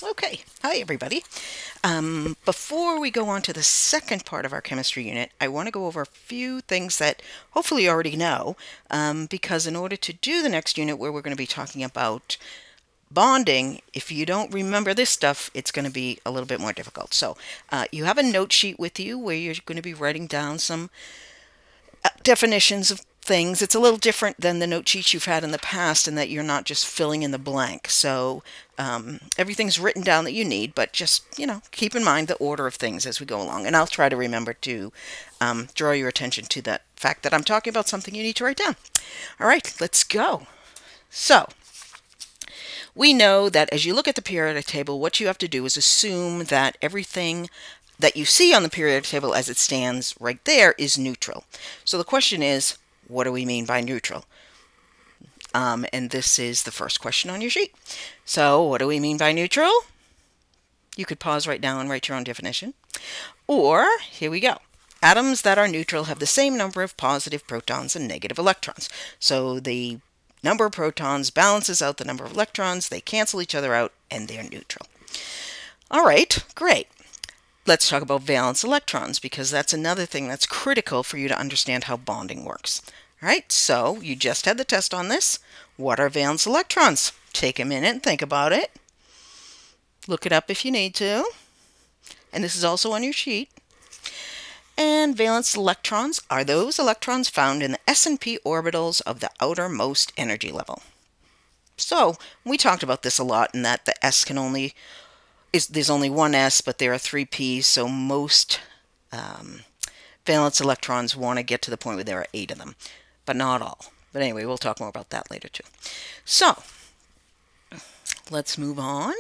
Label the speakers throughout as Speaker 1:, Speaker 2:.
Speaker 1: Okay, hi everybody. Before we go on to the second part of our chemistry unit, I want to go over a few things that hopefully you already know, because in order to do the next unit where we're going to be talking about bonding, if you don't remember this stuff, it's going to be a little bit more difficult. So you have a note sheet with you where you're going to be writing down some definitions of things. It's a little different than the note sheets you've had in the past in that you're not just filling in the blank. So everything's written down that you need, but just, keep in mind the order of things as we go along. And I'll try to remember to draw your attention to that fact that I'm talking about something you need to write down. All right, let's go. So we know that as you look at the periodic table, what you have to do is assume that everything that you see on the periodic table as it stands right there is neutral. So the question is, what do we mean by neutral? And this is the first question on your sheet. So what do we mean by neutral? You could pause right now and write your own definition. Or, here we go. Atoms that are neutral have the same number of positive protons and negative electrons. So the number of protons balances out the number of electrons, they cancel each other out, and they're neutral. All right, great. Let's talk about valence electrons, because that's another thing that's critical for you to understand how bonding works. All right, so you just had the test on this. What are valence electrons? Take a minute and think about it. Look it up if you need to. And this is also on your sheet. And valence electrons are those electrons found in the s and p orbitals of the outermost energy level. So we talked about this a lot, in that the s can only there's only one s, but there are three p's, so most valence electrons want to get to the point where there are 8 of them, but not all. But anyway, we'll talk more about that later too. So let's move on.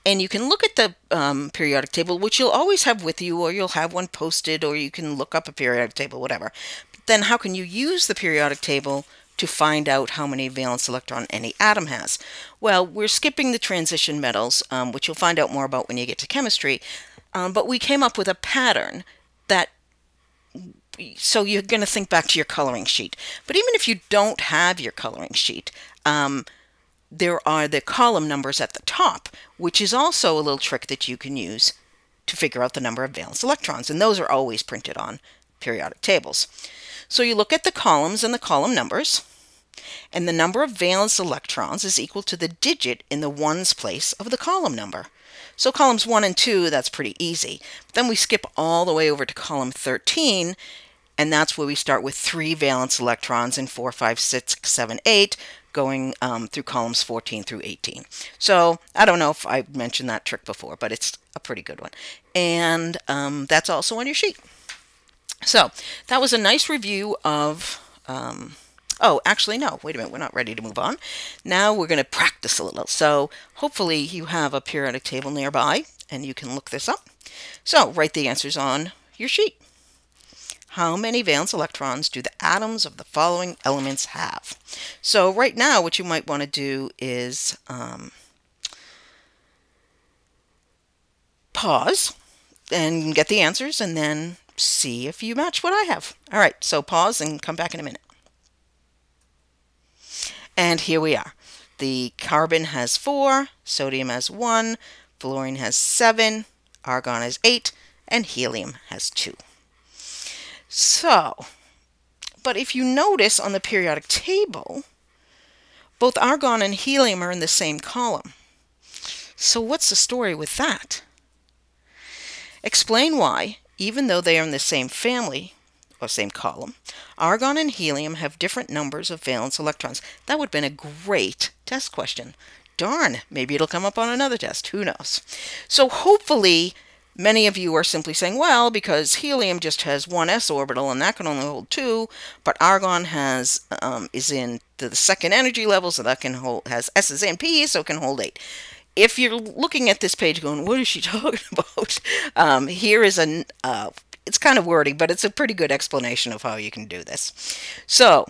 Speaker 1: And you can look at the periodic table, which you'll always have with you, or you'll have one posted, or you can look up a periodic table, whatever. But then how can you use the periodic table to find out how many valence electron any atom has? Well, we're skipping the transition metals, which you'll find out more about when you get to chemistry. But we came up with a pattern that, so you're going to think back to your coloring sheet. But even if you don't have your coloring sheet, there are the column numbers at the top, which is also a little trick that you can use to figure out the number of valence electrons. And those are always printed on periodic tables. So you look at the columns and the column numbers, and the number of valence electrons is equal to the digit in the ones place of the column number. So columns 1 and 2, that's pretty easy. But then we skip all the way over to column 13, and that's where we start with 3 valence electrons in 4, 5, 6, 7, 8, going through columns 14 through 18. So I don't know if I mentioned that trick before, but it's a pretty good one. And that's also on your sheet. So that was a nice review of, oh, actually, no, wait a minute, we're not ready to move on. Now we're going to practice a little. So hopefully you have a periodic table nearby and you can look this up. So write the answers on your sheet. How many valence electrons do the atoms of the following elements have? So right now what you might want to do is pause and get the answers and then see if you match what I have. All right, so pause and come back in a minute. And here we are. The carbon has 4, sodium has 1, fluorine has 7, argon has 8, and helium has 2. So, but if you notice on the periodic table, both argon and helium are in the same column. So what's the story with that? Explain why, even though they are in the same family, or same column, argon and helium have different numbers of valence electrons. That would have been a great test question. Darn, maybe it'll come up on another test. Who knows? So hopefully many of you are simply saying, well, because helium just has 1 s orbital and that can only hold 2, but argon has is in the second energy level, so that can hold, has s's and p's, so it can hold 8. If you're looking at this page going, what is she talking about? Here is a, it's kind of wordy, but it's a pretty good explanation of how you can do this. So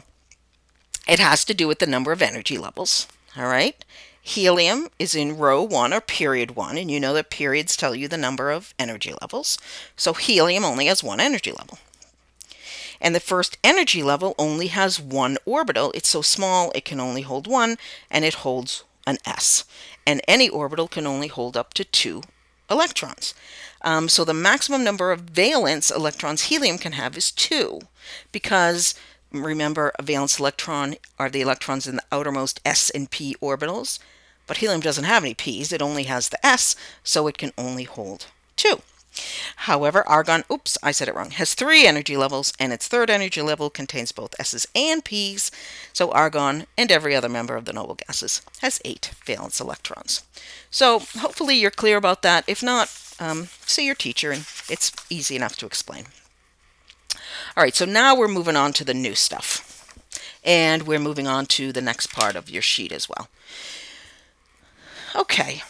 Speaker 1: it has to do with the number of energy levels, all right? Helium is in row 1 or period 1, and you know that periods tell you the number of energy levels. So helium only has 1 energy level. And the first energy level only has 1 orbital. It's so small it can only hold 1, and it holds an s. And any orbital can only hold up to 2 electrons. So the maximum number of valence electrons helium can have is 2, because remember, a valence electron are the electrons in the outermost s and p orbitals, but helium doesn't have any p's, it only has the s, so it can only hold 2. However, argon, oops, I said it wrong, has 3 energy levels, and its third energy level contains both S's and P's, so argon and every other member of the noble gases has 8 valence electrons. So hopefully you're clear about that. If not, see your teacher, and it's easy enough to explain. All right, so now we're moving on to the new stuff, and we're moving on to the next part of your sheet as well. Okay.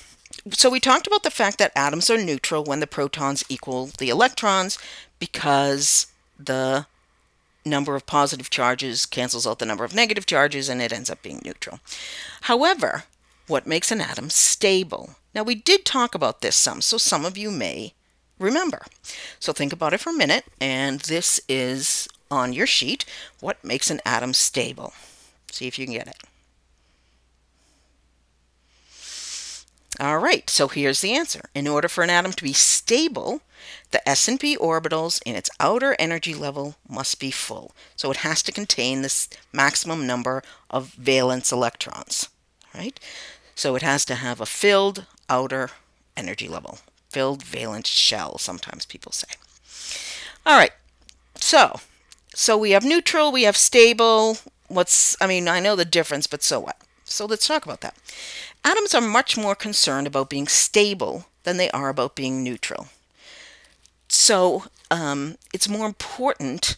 Speaker 1: So we talked about the fact that atoms are neutral when the protons equal the electrons, because the number of positive charges cancels out the number of negative charges and it ends up being neutral. However, what makes an atom stable? Now, we did talk about this some, so some of you may remember. So think about it for a minute, and this is on your sheet. What makes an atom stable? See if you can get it. All right, so here's the answer. In order for an atom to be stable, the s and p orbitals in its outer energy level must be full. So it has to contain this maximum number of valence electrons, right? So it has to have a filled outer energy level, filled valence shell, sometimes people say. All right, so we have neutral, we have stable. I know the difference, but so what? So let's talk about that. Atoms are much more concerned about being stable than they are about being neutral. So it's more important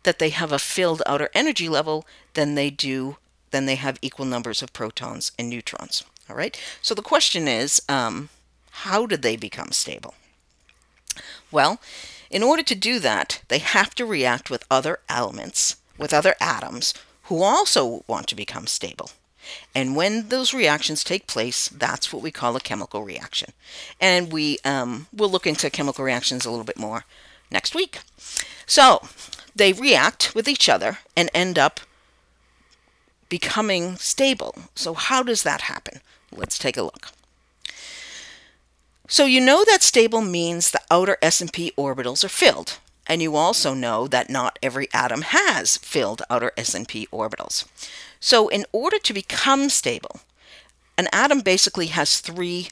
Speaker 1: that they have a filled outer energy level than they have equal numbers of protons and neutrons. All right. So the question is, how did they become stable? Well, in order to do that, they have to react with other elements, with other atoms, who also want to become stable. And when those reactions take place, that's what we call a chemical reaction. And we'll look into chemical reactions a little bit more next week. So they react with each other and end up becoming stable. So how does that happen? Let's take a look. So you know that stable means the outer s and p orbitals are filled. And you also know that not every atom has filled outer s and p orbitals. So in order to become stable, an atom basically has 3,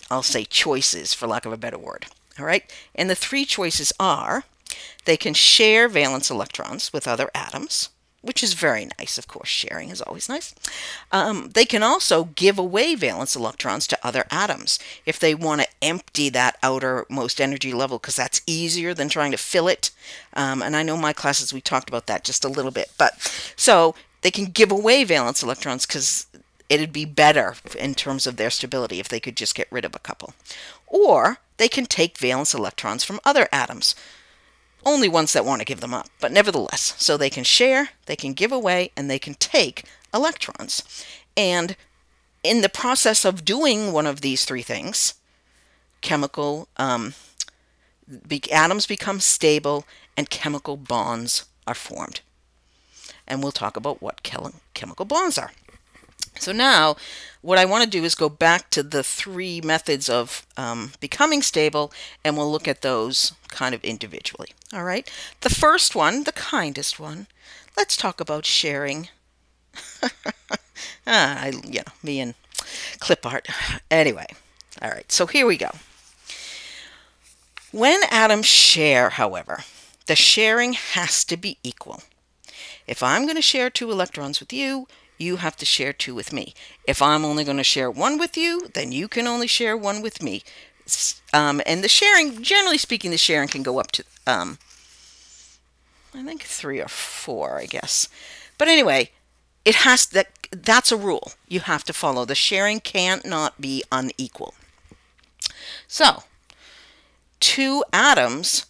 Speaker 1: I'll say, choices, for lack of a better word. All right? And the 3 choices are, they can share valence electrons with other atoms, which is very nice, of course. Sharing is always nice. They can also give away valence electrons to other atoms if they want to empty that outermost energy level, because that's easier than trying to fill it. And I know in my classes we talked about that just a little bit. But so they can give away valence electrons because it'd be better in terms of their stability if they could just get rid of a couple. Or they can take valence electrons from other atoms. Only ones that want to give them up, but nevertheless. So they can share, they can give away, and they can take electrons. And in the process of doing one of these 3 things, atoms become stable and chemical bonds are formed. And we'll talk about what chemical bonds are. So now, what I want to do is go back to the 3 methods of becoming stable, and we'll look at those kind of individually. All right? The first one, the kindest one, let's talk about sharing. Me and clip art. Anyway, all right, so here we go. When atoms share, however, the sharing has to be equal. If I'm going to share 2 electrons with you, you have to share 2 with me. If I'm only going to share 1 with you, then you can only share 1 with me. And the sharing, generally speaking, the sharing can go up to, I think 3 or 4, I guess. But anyway, that's a rule you have to follow. The sharing can't not be unequal. So, 2 atoms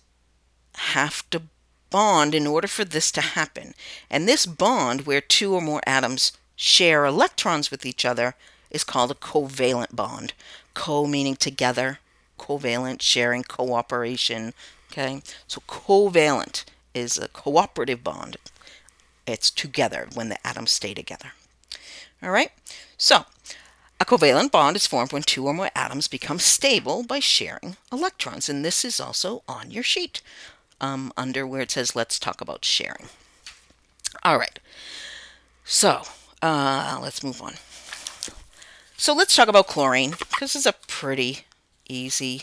Speaker 1: have to bond in order for this to happen. And this bond, where 2 or more atoms share electrons with each other, is called a covalent bond. Co meaning together, covalent, sharing, cooperation. Okay, so covalent is a cooperative bond. It's together when the atoms stay together. All right, so A covalent bond is formed when two or more atoms become stable by sharing electrons. And this is also on your sheet under where it says, let's talk about sharing. All right. So let's move on. So let's talk about chlorine, because it's a pretty easy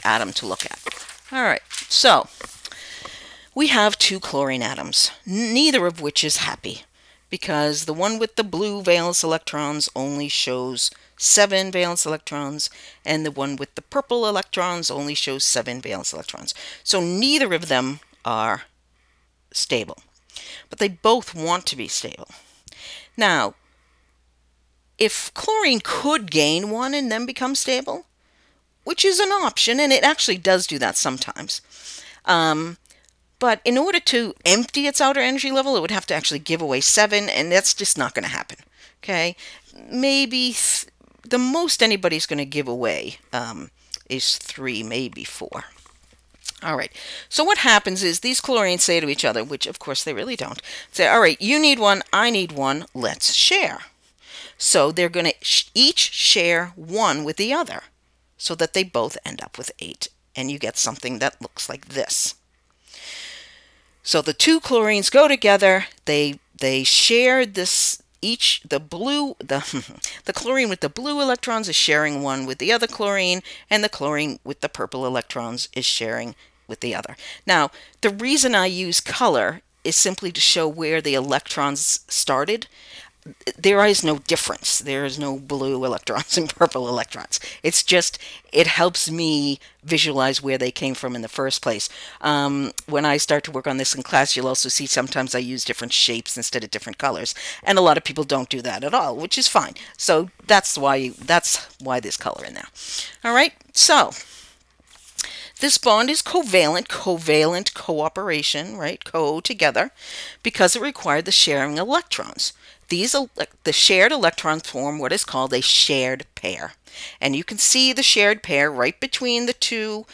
Speaker 1: atom to look at. All right. So we have two chlorine atoms, neither of which is happy, because the one with the blue valence electrons only shows 7 valence electrons, and the one with the purple electrons only shows 7 valence electrons. So neither of them are stable, but they both want to be stable. Now, if chlorine could gain one and then become stable, which is an option, and it actually does do that sometimes, but in order to empty its outer energy level, it would have to actually give away 7, and that's just not going to happen. Okay, maybe the most anybody's going to give away is 3, maybe 4. All right, so what happens is these chlorines say to each other, which of course they really don't, say, all right, you need one, I need one, let's share. So they're going to each share 1 with the other, so that they both end up with 8, and you get something that looks like this. So the two chlorines go together, they share this, the chlorine with the blue electrons is sharing 1 with the other chlorine, and the chlorine with the purple electrons is sharing with the other. Now, the reason I use color is simply to show where the electrons started. There is no difference. There is no blue electrons and purple electrons. It's just, it helps me visualize where they came from in the first place. When I start to work on this in class, you'll also see sometimes I use different shapes instead of different colors. And a lot of people don't do that at all, which is fine. So that's why there's color in there. All right, so this bond is covalent cooperation, right? Co together, because it required the sharing electrons. The shared electrons form what is called a shared pair. And you can see the shared pair right between the two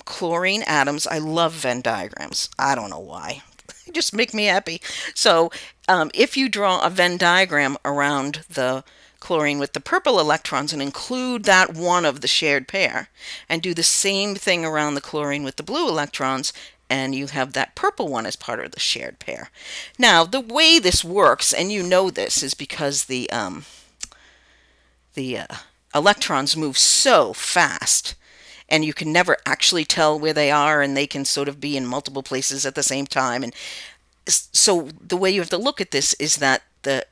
Speaker 1: chlorine atoms. I love Venn diagrams. I don't know why. They just make me happy. So if you draw a Venn diagram around the chlorine with the purple electrons and include that one of the shared pair, and do the same thing around the chlorine with the blue electrons, and you have that purple one as part of the shared pair. Now, the way this works, and you know this, is because the electrons move so fast, and you can never actually tell where they are, and they can sort of be in multiple places at the same time. And so the way you have to look at this is that the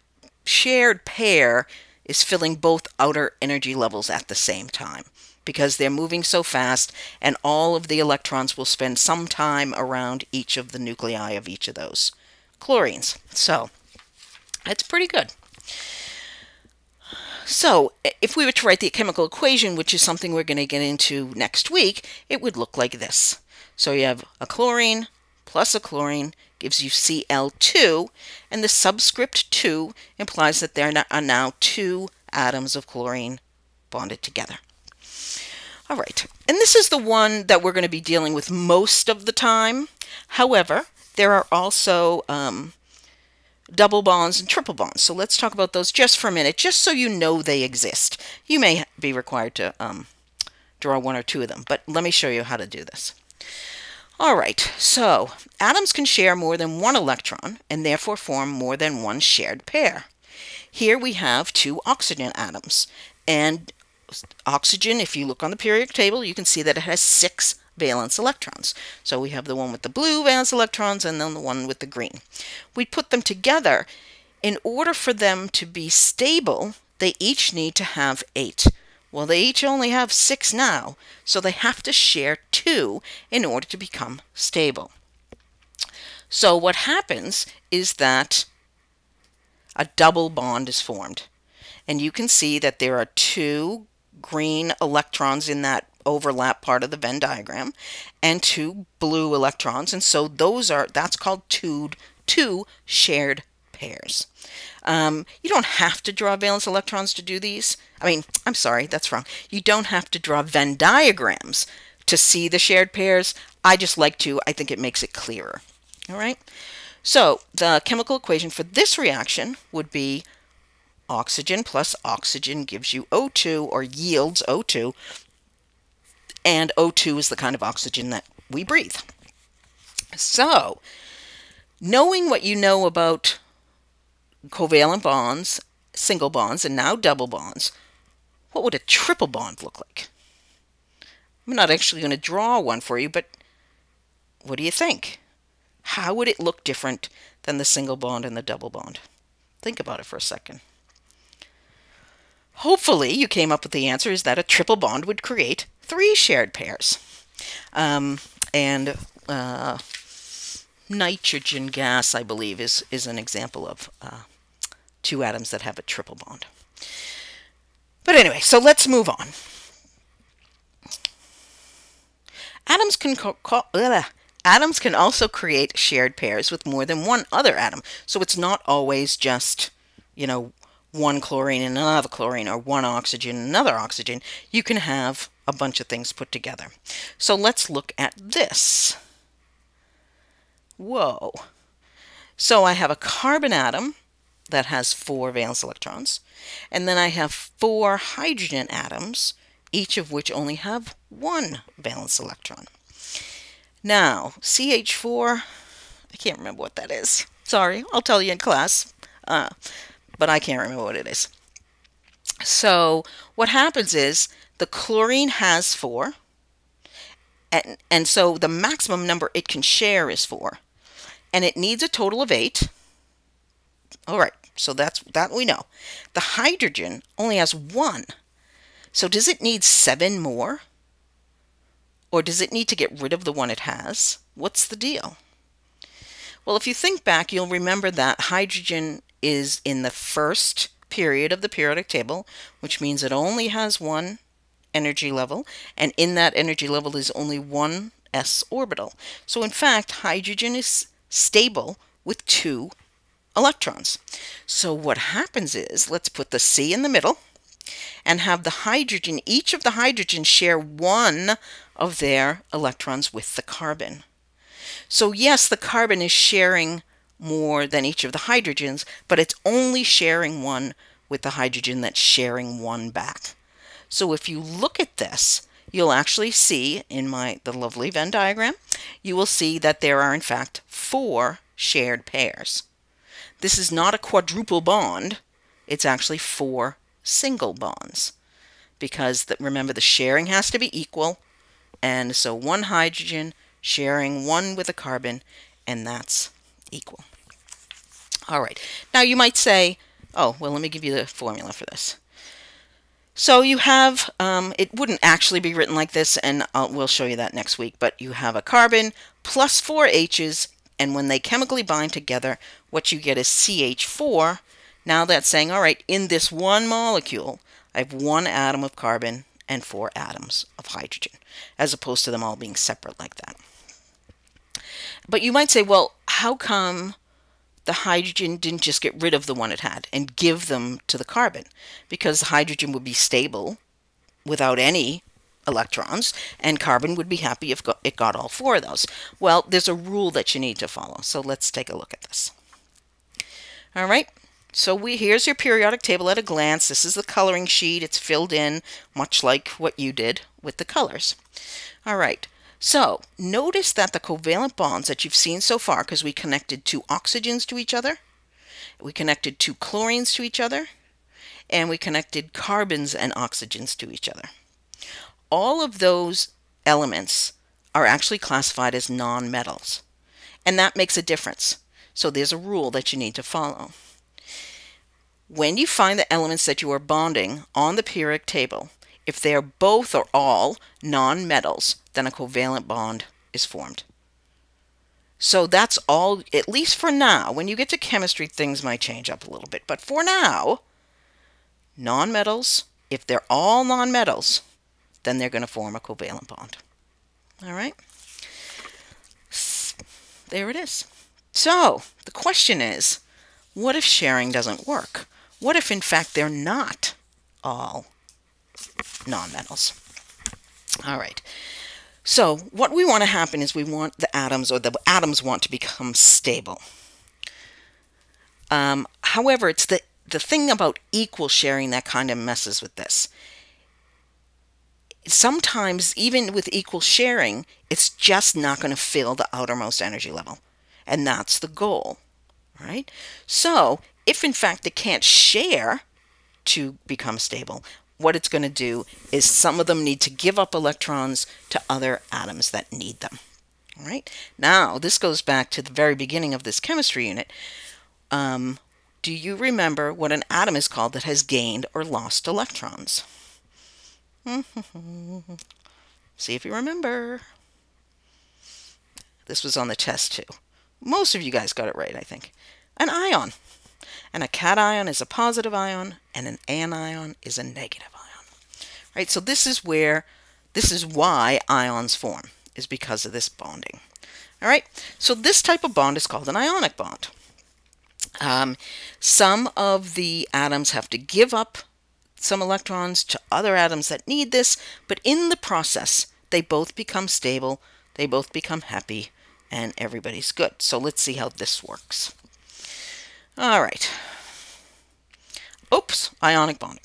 Speaker 1: shared pair is filling both outer energy levels at the same time, because they're moving so fast, and all of the electrons will spend some time around each of the nuclei of each of those chlorines. So it's pretty good. So if we were to write the chemical equation, which is something we're going to get into next week, it would look like this. So you have a chlorine plus a chlorine gives you Cl2, and the subscript 2 implies that there are now 2 atoms of chlorine bonded together. All right, and this is the one that we're going to be dealing with most of the time. However, there are also double bonds and triple bonds. So let's talk about those just for a minute, just so you know they exist. You may be required to draw 1 or 2 of them, but let me show you how to do this. All right, so atoms can share more than 1 electron and therefore form more than 1 shared pair. Here we have 2 oxygen atoms, and oxygen, if you look on the periodic table, you can see that it has 6 valence electrons. So we have the one with the blue valence electrons and then the one with the green. We put them together. In order for them to be stable, they each need to have 8. Well, they each only have 6 now, so they have to share 2 in order to become stable. So what happens is that a double bond is formed. And you can see that there are 2 green electrons in that overlap part of the Venn diagram and 2 blue electrons, and so that's called two shared pairs. You don't have to draw valence electrons to do these. I'm sorry, that's wrong. You don't have to draw Venn diagrams to see the shared pairs. I just like to. I think it makes it clearer. All right. So the chemical equation for this reaction would be oxygen plus oxygen gives you O2, or yields O2, and O2 is the kind of oxygen that we breathe. So, knowing what you know about covalent bonds, single bonds, and now double bonds, what would a triple bond look like? I'm not actually going to draw one for you, but what do you think? How would it look different than the single bond and the double bond? Think about it for a second. Hopefully you came up with the answer is that a triple bond would create 3 shared pairs. Nitrogen gas, I believe, is an example of 2 atoms that have a triple bond. But anyway, so let's move on. Atoms can also create shared pairs with more than one other atom. So it's not always just, one chlorine and another chlorine, or one oxygen and another oxygen. You can have a bunch of things put together. So let's look at this. Whoa. So I have a carbon atom that has 4 valence electrons, and then I have 4 hydrogen atoms, each of which only have 1 valence electron. Now, CH4, I can't remember what that is. Sorry, I'll tell you in class, but I can't remember what it is. So what happens is the chlorine has 4, and so the maximum number it can share is 4, and it needs a total of 8. All right, so that we know. The hydrogen only has 1. So does it need 7 more? Or does it need to get rid of the one it has? What's the deal? Well, if you think back, you'll remember that hydrogen is in the first period of the periodic table, which means it only has 1 energy level, and in that energy level is only 1 s orbital. So in fact, hydrogen is stable with 2 electrons. So what happens is, let's put the C in the middle and have the hydrogen, each of the hydrogens share 1 of their electrons with the carbon. So yes, the carbon is sharing more than each of the hydrogens, but it's only sharing 1 with the hydrogen that's sharing 1 back. So if you look at this, you'll actually see in the lovely Venn diagram, you will see that there are in fact 4 shared pairs. This is not a quadruple bond, it's actually 4 single bonds, because remember, the sharing has to be equal, and so 1 hydrogen sharing 1 with a carbon, and that's equal. All right, now you might say, oh, well, let me give you the formula for this. So you have, it wouldn't actually be written like this, and we'll show you that next week, but you have a carbon plus 4 H's, and when they chemically bind together, what you get is CH4. Now that's saying, all right, in this one molecule, I have 1 atom of carbon and 4 atoms of hydrogen, as opposed to them all being separate like that. But you might say, well, how come the hydrogen didn't just get rid of the one it had and give them to the carbon? Because the hydrogen would be stable without any electrons, and carbon would be happy if it got all 4 of those. Well, there's a rule that you need to follow, so let's take a look at this. All right, so here's your periodic table at a glance. This is the coloring sheet. It's filled in much like what you did with the colors. All right, so notice that the covalent bonds that you've seen so far, because we connected 2 oxygens to each other, we connected 2 chlorines to each other, and we connected carbons and oxygens to each other. All of those elements are actually classified as nonmetals, and that makes a difference. So there's a rule that you need to follow. When you find the elements that you are bonding on the periodic table, if they are both or all nonmetals, then a covalent bond is formed. So that's all, at least for now. When you get to chemistry, things might change up a little bit, but for now, nonmetals, if they're all nonmetals, then they're going to form a covalent bond. All right? There it is. So the question is, what if sharing doesn't work? What if, in fact, they're not all nonmetals? All right. So what we want to happen is we want the atoms, or the atoms want to become stable. However, it's the thing about equal sharing that kind of messes with this. Sometimes, even with equal sharing, it's just not going to fill the outermost energy level. And that's the goal, right? So, if in fact it can't share to become stable, what it's going to do is some of them need to give up electrons to other atoms that need them. All right. Now, this goes back to the very beginning of this chemistry unit. Do you remember what an atom is called that has gained or lost electrons? See if you remember. This was on the test too. Most of you guys got it right, I think. An ion. And a cation is a positive ion, and an anion is a negative ion. Right? So this is why ions form, is because of this bonding. All right? So this type of bond is called an ionic bond. Some of the atoms have to give up some electrons to other atoms that need this, but in the process, they both become stable, they both become happy, and everybody's good. So let's see how this works. All right. Oops, ionic bonding.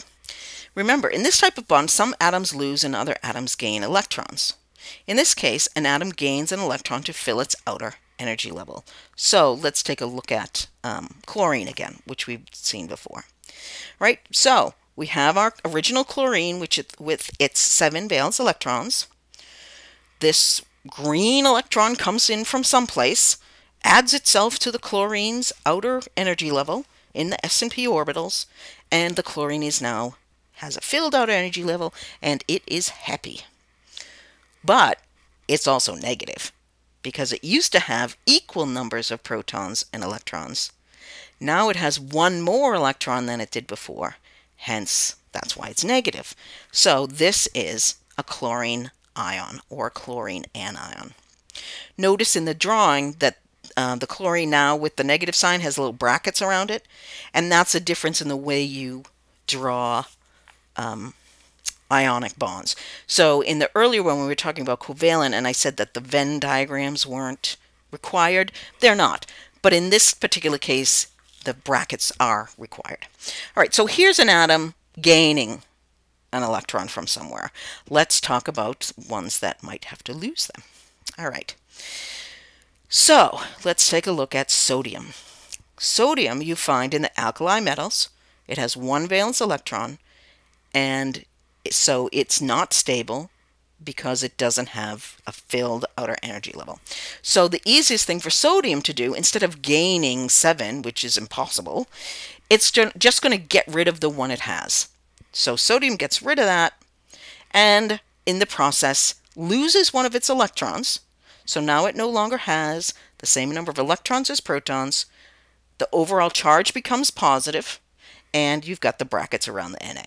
Speaker 1: Remember, in this type of bond, some atoms lose and other atoms gain electrons. In this case, an atom gains an electron to fill its outer energy level. So let's take a look at chlorine again, which we've seen before. Right? So we have our original chlorine, which with its 7 valence electrons. This green electron comes in from someplace, adds itself to the chlorine's outer energy level in the s and p orbitals, and the chlorine has a filled outer energy level, and it is happy. But it's also negative, because it used to have equal numbers of protons and electrons. Now it has one more electron than it did before. Hence, that's why it's negative. So this is a chlorine ion, or chlorine anion. Notice in the drawing that the chlorine now with the negative sign has little brackets around it, and that's a difference in the way you draw ionic bonds. So in the earlier one, we were talking about covalent, and I said that the Venn diagrams weren't required. They're not. But in this particular case, the brackets are required. All right, so here's an atom gaining an electron from somewhere. Let's talk about ones that might have to lose them. All right. So let's take a look at sodium. Sodium you find in the alkali metals. It has 1 valence electron, and so it's not stable because it doesn't have a filled outer energy level. So the easiest thing for sodium to do, instead of gaining 7, which is impossible, it's just going to get rid of the one it has. So sodium gets rid of that, and in the process loses one of its electrons. So now it no longer has the same number of electrons as protons. The overall charge becomes positive, and you've got the brackets around the Na.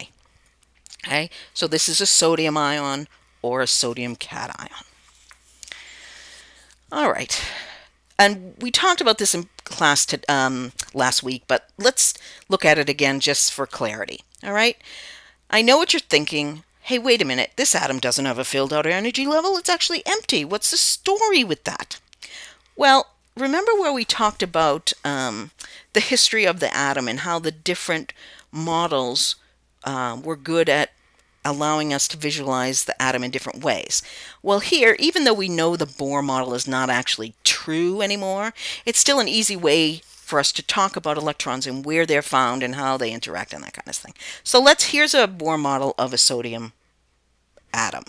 Speaker 1: Okay, so this is a sodium ion or a sodium cation. All right, and we talked about this in class last week, but let's look at it again just for clarity. All right, I know what you're thinking. Hey, wait a minute, this atom doesn't have a filled outer energy level. It's actually empty. What's the story with that? Well, remember where we talked about the history of the atom and how the different models were good at allowing us to visualize the atom in different ways. Well, here, even though we know the Bohr model is not actually true anymore, it's still an easy way for us to talk about electrons and where they're found and how they interact and that kind of thing. So here's a Bohr model of a sodium atom.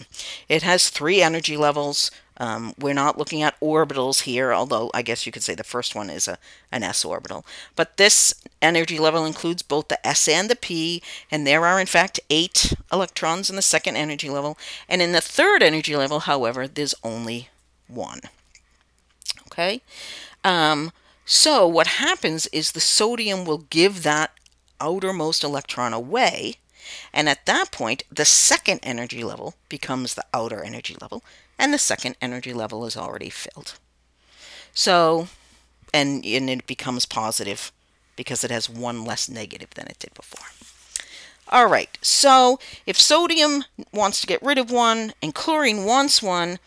Speaker 1: It has 3 energy levels. We're not looking at orbitals here, although I guess you could say the first one is an s orbital. But this energy level includes both the s and the p, and there are in fact 8 electrons in the second energy level. And in the third energy level, however, there's only 1. Okay? So what happens is the sodium will give that outermost electron away, and at that point, the second energy level becomes the outer energy level, and the second energy level is already filled. So, and it becomes positive because it has 1 less negative than it did before. All right, so if sodium wants to get rid of 1 and chlorine wants 1,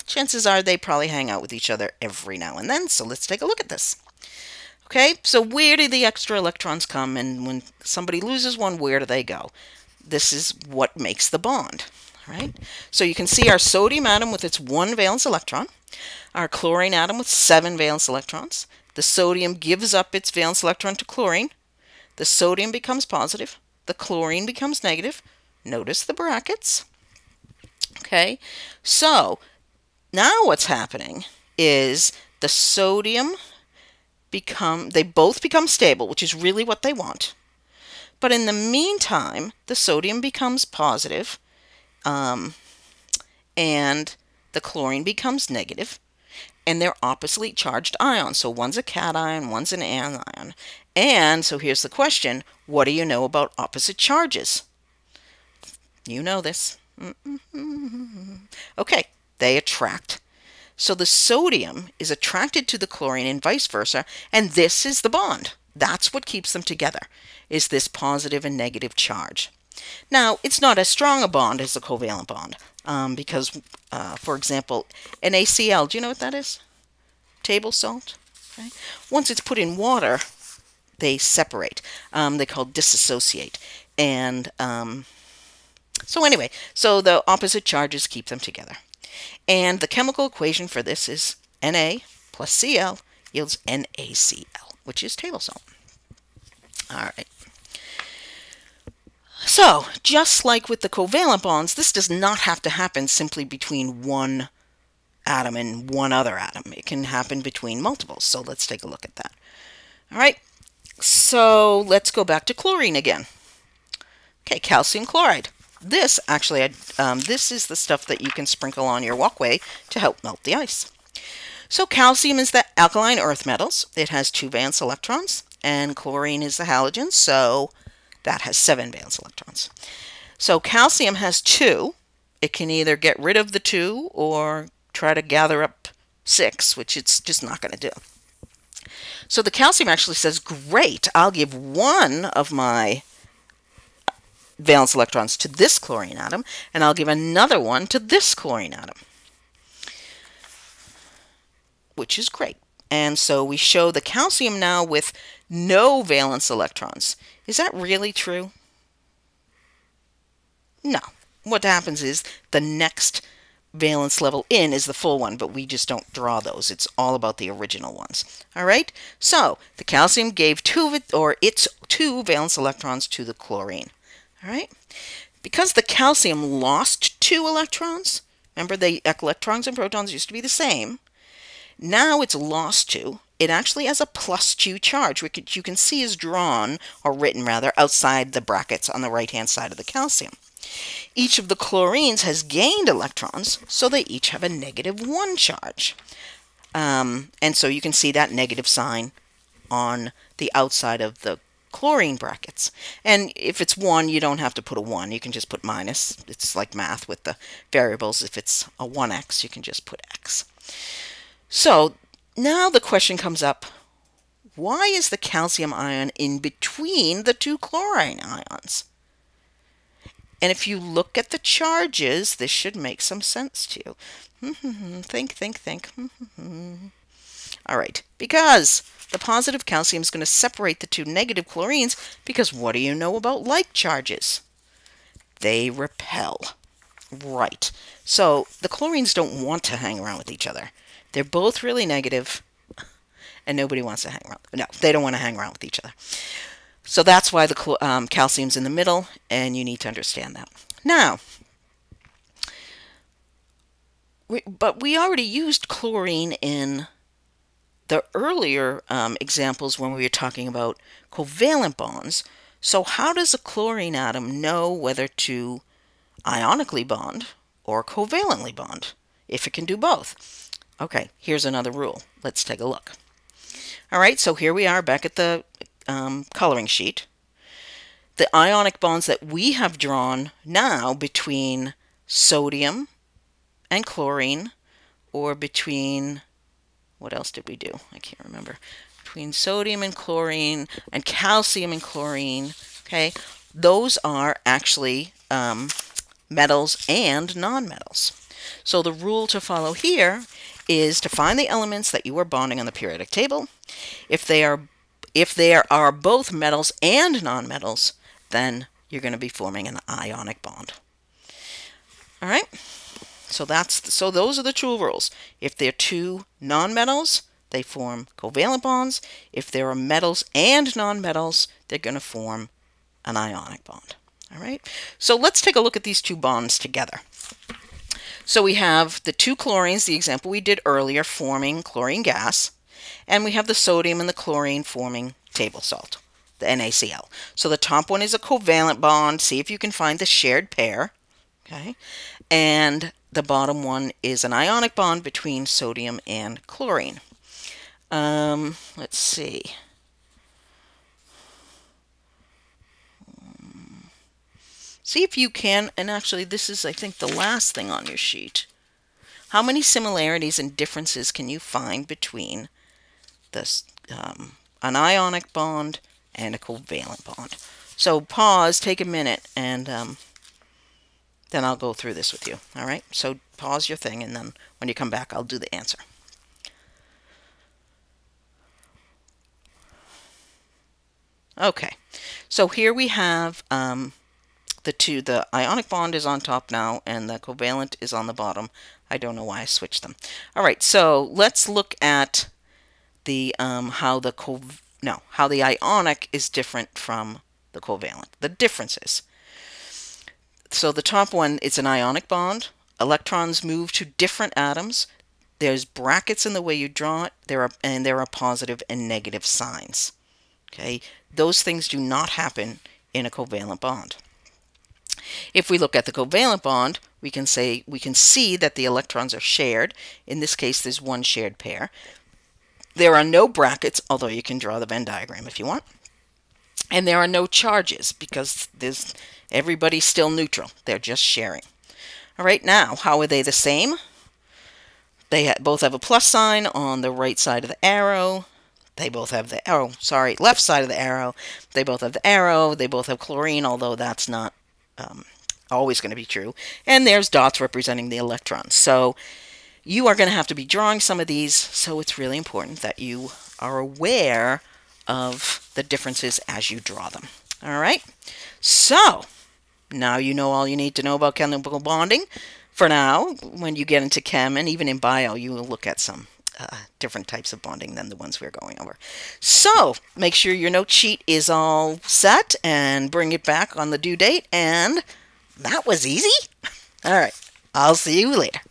Speaker 1: chances are they probably hang out with each other every now and then. So let's take a look at this. Okay, so where do the extra electrons come, and when somebody loses one, where do they go? This is what makes the bond, right? So you can see our sodium atom with its 1 valence electron, our chlorine atom with 7 valence electrons. The sodium gives up its valence electron to chlorine. The sodium becomes positive. The chlorine becomes negative. Notice the brackets. Okay, so now what's happening is the sodium they both become stable, which is really what they want. But in the meantime, the sodium becomes positive, and the chlorine becomes negative, and they're oppositely charged ions. So one's a cation, one's an anion. And so here's the question, what do you know about opposite charges? You know this. Okay, they attract. So the sodium is attracted to the chlorine and vice versa, and this is the bond. That's what keeps them together, is this positive and negative charge. Now, it's not as strong a bond as a covalent bond, because, for example, NaCl, do you know what that is? Table salt. Okay. Once it's put in water, they separate. They call dissociate. And so anyway, so the opposite charges keep them together. And the chemical equation for this is Na plus Cl yields NaCl, which is table salt. All right. So, just like with the covalent bonds, this does not have to happen simply between one atom and one other atom. It can happen between multiples. So let's take a look at that. All right. So let's go back to chlorine again. Okay, calcium chloride. This actually, this is the stuff that you can sprinkle on your walkway to help melt the ice. So calcium is the alkaline earth metals. It has 2 valence electrons, and chlorine is the halogen, so that has 7 valence electrons. So calcium has 2. It can either get rid of the 2 or try to gather up 6, which it's just not going to do. So the calcium actually says, great, I'll give 1 of my valence electrons to this chlorine atom, and I'll give another one to this chlorine atom, which is great. And so we show the calcium now with no valence electrons. Is that really true? No. What happens is the next valence level in is the full one, but we just don't draw those. It's all about the original ones. All right? So the calcium gave its 2 valence electrons to the chlorine. All right? Because the calcium lost 2 electrons, remember the electrons and protons used to be the same, now it's lost 2. It actually has a +2 charge, which you can see is drawn, or written rather, outside the brackets on the right-hand side of the calcium. Each of the chlorines has gained electrons, so they each have a -1 charge. And so you can see that negative sign on the outside of the chlorine brackets. And if it's 1, you don't have to put a 1. You can just put minus. It's like math with the variables. If it's a 1x, you can just put x. So now the question comes up, why is the calcium ion in between the 2 chlorine ions? And if you look at the charges, this should make some sense to you. Think. All right, because the positive calcium is going to separate the 2 negative chlorines, because what do you know about like charges? They repel. Right. So the chlorines don't want to hang around with each other. They're both really negative, and nobody wants to hang around. No, they don't want to hang around with each other. So that's why the calcium's in the middle, and you need to understand that. Now, but we already used chlorine in the earlier examples when we were talking about covalent bonds. So how does a chlorine atom know whether to ionically bond or covalently bond, if it can do both? Okay, here's another rule. Let's take a look. All right, so here we are back at the coloring sheet. The ionic bonds that we have drawn now between sodium and chlorine, or between, what else did we do? I can't remember. Between sodium and chlorine and calcium and chlorine, okay? Those are actually metals and nonmetals. So the rule to follow here is to find the elements that you are bonding on the periodic table. If they are If there are both metals and nonmetals, then you're going to be forming an ionic bond. All right? So those are the two rules. If they're two nonmetals, they form covalent bonds. If there are metals and nonmetals, they're going to form an ionic bond. All right? So let's take a look at these two bonds together. So we have the two chlorines, the example we did earlier, forming chlorine gas, and we have the sodium and the chlorine forming table salt, the NaCl. So the top one is a covalent bond. See if you can find the shared pair. Okay? And the bottom one is an ionic bond between sodium and chlorine. Let's see. See if you can, and actually this is, I think, the last thing on your sheet. How many similarities and differences can you find between this, an ionic bond and a covalent bond? So pause, take a minute, and then I'll go through this with you. All right? So pause your thing, and then when you come back, I'll do the answer. Okay, so here we have the ionic bond is on top now, and the covalent is on the bottom. I don't know why I switched them. All right, so let's look at the how the ionic is different from the covalent. The differences. So the top one, it's an ionic bond. Electrons move to different atoms. There's brackets in the way you draw it. There are positive and negative signs. Okay, those things do not happen in a covalent bond. If we look at the covalent bond, we can see that the electrons are shared. In this case, there's one shared pair. There are no brackets, although you can draw the Venn diagram if you want. And there are no charges because everybody's still neutral. They're just sharing. All right, now, how are they the same? They both have a plus sign on the right side of the arrow. They both have the left side of the arrow. They both have the arrow. They both have chlorine, although that's not always going to be true. And there's dots representing the electrons. So you are going to have to be drawing some of these, so it's really important that you are aware of the differences as you draw them. All right? So now you know all you need to know about chemical bonding. For now, when you get into chem and even in bio, you will look at some different types of bonding than the ones we're going over. So make sure your note sheet is all set and bring it back on the due date. And that was easy. All right. I'll see you later.